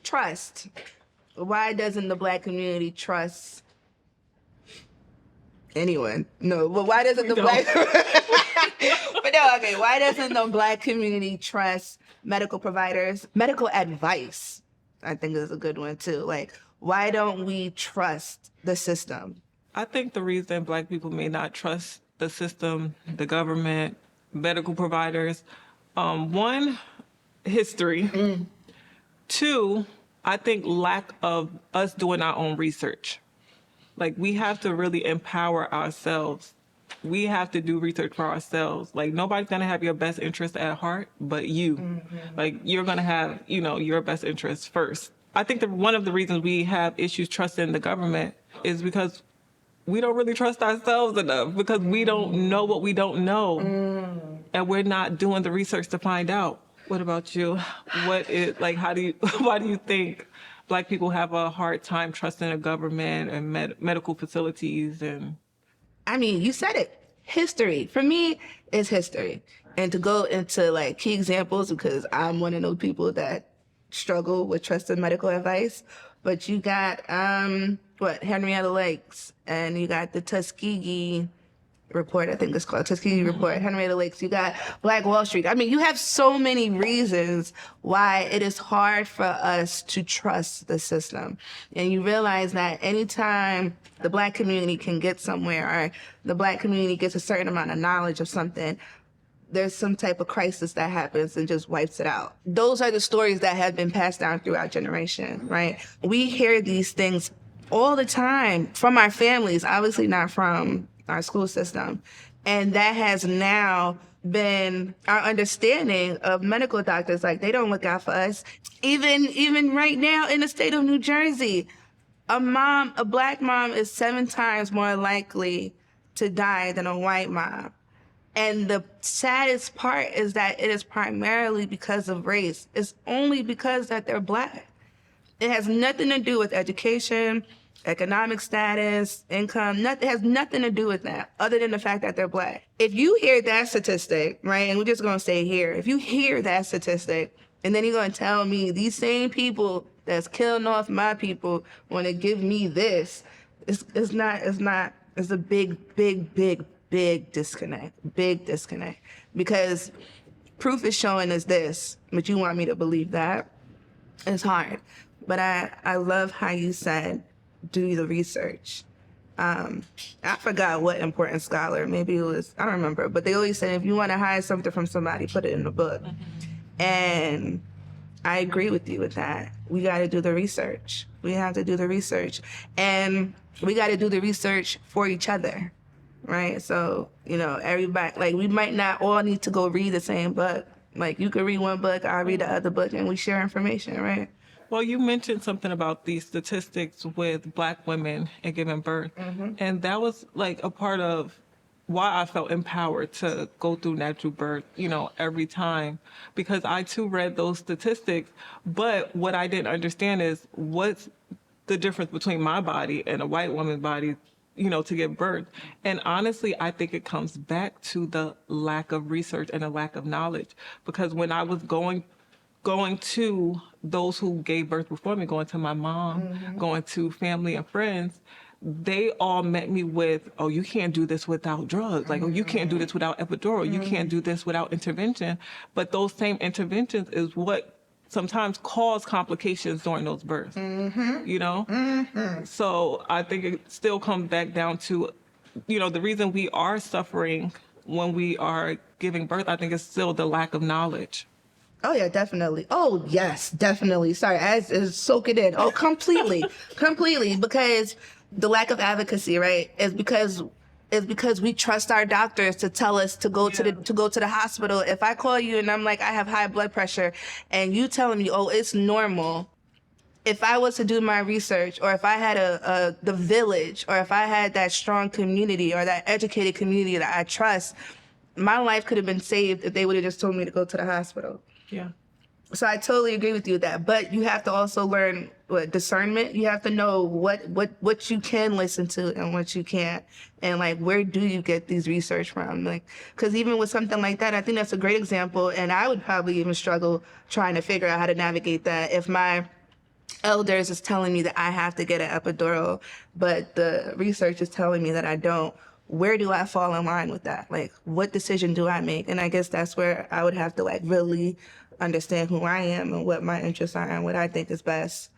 trust. Why doesn't the Black community trust anyone? No, but why doesn't the Black... But no, okay, why doesn't the Black community trust medical providers? Medical advice, I think, is a good one too. Like, why don't we trust the system? I think the reason Black people may not trust the system, the government, medical providers, one, history. Two, I think lack of us doing our own research. Like, we have to really empower ourselves. We have to do research for ourselves. Like, nobody's gonna have your best interest at heart but you. Like, you're gonna have, your best interest first. I think that one of the reasons we have issues trusting the government is because we don't really trust ourselves enough, because we don't know what we don't know. And we're not doing the research to find out. What about you? Why do you think Black people have a hard time trusting the government and medical facilities? And I mean, you said it. History. For me, it's history. And to go into like key examples, because I'm one of those people that struggle with trusting medical advice. But you got, Henrietta Lakes, and you got the Tuskegee report, I think it's called Tuskegee report, Henrietta Lakes, you got Black Wall Street. I mean, you have so many reasons why it is hard for us to trust the system. And you realize that anytime the Black community can get somewhere, or the Black community gets a certain amount of knowledge of something, there's some type of crisis that happens and just wipes it out. Those are the stories that have been passed down through our generation, right? We hear these things all the time from our families, obviously not from our school system. And that has now been our understanding of medical doctors. Like, they don't look out for us. Even right now in the state of New Jersey, a Black mom is 7 times more likely to die than a white mom. And the saddest part is that it is primarily because of race. It's only because that they're Black. It has nothing to do with education, economic status, income. It has nothing to do with that, other than the fact that they're Black. If you hear that statistic, right, and we're just going to say here, if you hear that statistic, and then you're going to tell me these same people that's killing off my people want to give me this, it's a big disconnect. Because proof is showing us this, but you want me to believe that? It's hard. But I love how you said, do the research. I forgot what important scholar, maybe it was, I don't remember, but they always say, if you want to hide something from somebody, put it in the book. And I agree with you with that. We got to do the research. We have to do the research. And we got to do the research for each other, right? So, everybody, like, we might not all need to go read the same book. Like, you could read one book, I'll read the other book, and we share information, right? Well, you mentioned something about these statistics with Black women and giving birth. And that was like a part of why I felt empowered to go through natural birth, every time, because I too read those statistics. But what I didn't understand is what's the difference between my body and a white woman's body, to give birth. And honestly, I think it comes back to the lack of research and the lack of knowledge. Because when I was going to those who gave birth before me, going to my mom, going to family and friends, they all met me with, oh, you can't do this without drugs. Like, oh, you can't do this without epidural. You can't do this without intervention. But those same interventions is what sometimes cause complications during those births, So I think it still comes back down to, the reason we are suffering when we are giving birth, I think is still the lack of knowledge. Oh, yeah, definitely. Oh, yes, definitely. Sorry, I soak it in. Oh, completely. Because the lack of advocacy, right, is because we trust our doctors to tell us to go to the hospital. If I call you and I'm like, I have high blood pressure, and you telling me, oh, it's normal. If I was to do my research, or if I had the village, or if I had that strong community or that educated community that I trust, my life could have been saved if they would have just told me to go to the hospital. Yeah. So I totally agree with you with that. But you have to also learn discernment. You have to know what you can listen to and what you can't. And like, where do you get these research from? Like, because even with something like that, I think that's a great example. And I would probably even struggle trying to figure out how to navigate that if my elders is telling me that I have to get an epidural, but the research is telling me that I don't. Where do I fall in line with that? Like, what decision do I make? And I guess that's where I would have to like really understand who I am and what my interests are and what I think is best.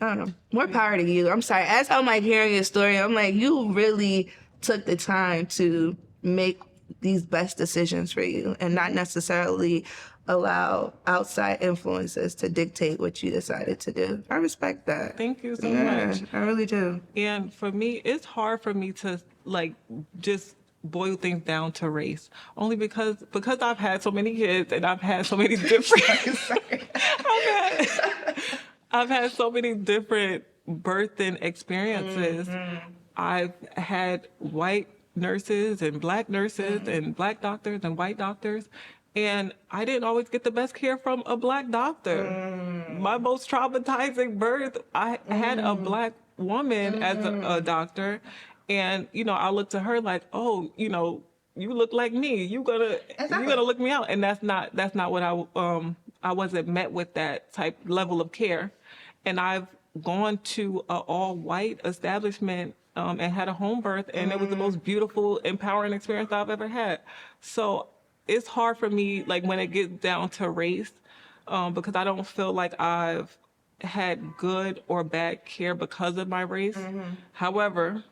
I don't know. More power to you. I'm sorry. As I'm like hearing your story, I'm like, you really took the time to make these best decisions for you and not necessarily allow outside influences to dictate what you decided to do. I respect that. Thank you so much. I really do. And for me, it's hard for me to like just boil things down to race, only because I've had so many kids and I've had so many different I've had so many different birthing experiences. I've had white nurses and black nurses and black doctors and white doctors. And I didn't always get the best care from a black doctor. My most traumatizing birth, I had a black woman as a doctor. And, you know, I looked to her like, oh, you know, you look like me. You're gonna look me out. And that's not what I wasn't met with that type level of care. And I've gone to an all-white establishment and had a home birth, and it was the most beautiful, empowering experience I've ever had. So it's hard for me, like when it gets down to race, because I don't feel like I've had good or bad care because of my race. However,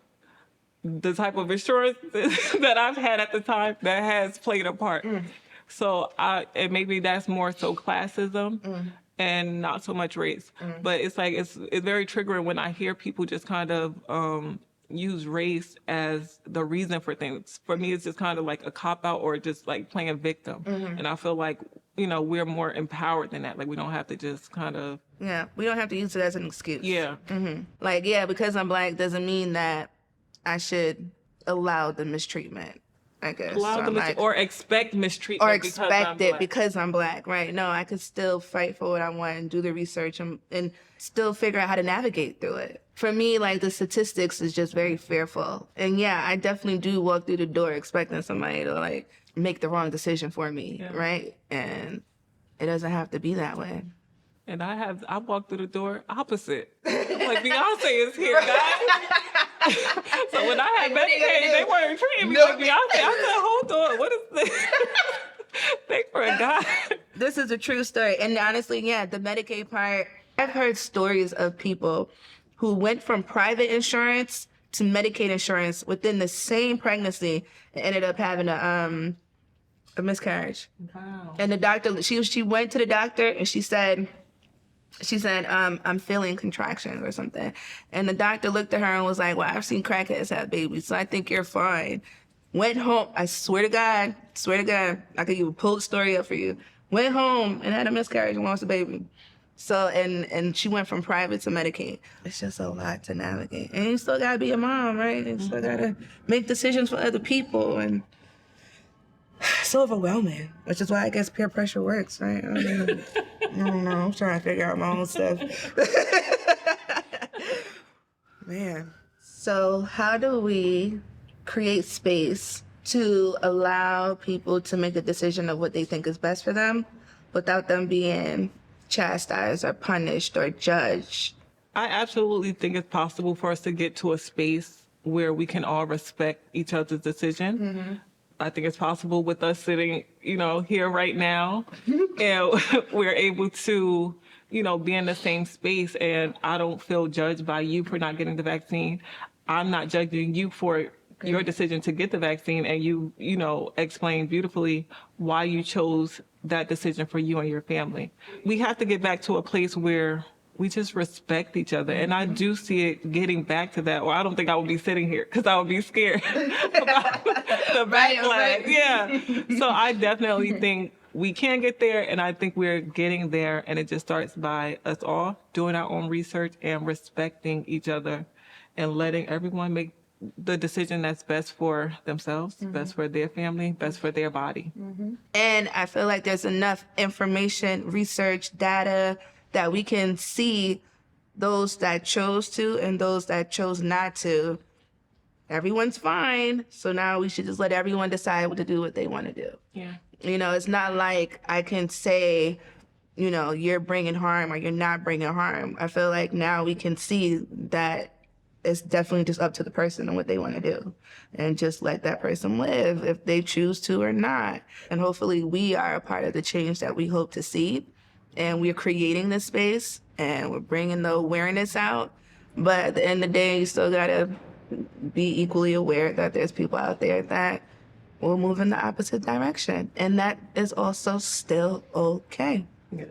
the type of insurance that I've had at the time, that has played a part. So and maybe that's more so classism and not so much race. But it's like, it's very triggering when I hear people just kind of use race as the reason for things. For me, it's just kind of like a cop-out or just like playing victim. And I feel like, you know, we're more empowered than that. Like, we don't have to just kind of... Yeah, we don't have to use it as an excuse. Yeah. Like, yeah, because I'm black doesn't mean that I should allow the mistreatment, I guess. Or expect mistreatment. Or expect it because I'm black, right? No, I could still fight for what I want and do the research and still figure out how to navigate through it. For me, like, the statistics is just very fearful. And yeah, I definitely do walk through the door expecting somebody to like make the wrong decision for me, right? And it doesn't have to be that way. And I walked through the door opposite. Like, Beyonce is here, guys. So when I had Medicaid, they weren't treating me like Beyonce. I said, hold on, what is this? They forgot. This is a true story. And honestly, yeah, the Medicaid part, I've heard stories of people who went from private insurance to Medicaid insurance within the same pregnancy and ended up having a miscarriage. Wow. And the doctor, she went to the doctor and she said, I'm feeling contractions or something. And the doctor looked at her and was like, well, I've seen crackheads have babies, so I think you're fine. Went home, I swear to God, I could even pull the story up for you. Went home and had a miscarriage and lost a baby. So, and she went from private to Medicaid. It's just a lot to navigate. And you still gotta be a mom, right? And you still gotta make decisions for other people. And it's so overwhelming, which is why I guess peer pressure works, right? I don't know. I'm trying to figure out my own stuff. Man. So how do we create space to allow people to make a decision of what they think is best for them without them being chastised or punished or judged? I absolutely think it's possible for us to get to a space where we can all respect each other's decision. I think it's possible with us sitting, you know, here right now, and we're able to, you know, be in the same space, and I don't feel judged by you for not getting the vaccine. I'm not judging you for your decision to get the vaccine, and you know, explain beautifully why you chose that decision for you and your family. We have to get back to a place where we just respect each other. And I do see it getting back to that, or I don't think I would be sitting here because I would be scared about the backlash. Yeah. So I definitely think we can get there, and I think we're getting there, and it just starts by us all doing our own research and respecting each other and letting everyone make the decision that's best for themselves, best for their family, best for their body. And I feel like there's enough information, research, data that we can see those that chose to and those that chose not to. Everyone's fine. So now we should just let everyone decide what to do, what they want to do. Yeah. You know, it's not like I can say you know, you're bringing harm or you're not bringing harm. I feel like now we can see that it's definitely just up to the person and what they want to do, and just let that person live if they choose to or not. And hopefully we are a part of the change that we hope to see, and we're creating this space and we're bringing the awareness out. But at the end of the day, you still gotta be equally aware that there's people out there that will move in the opposite direction, and that is also still okay. Yes.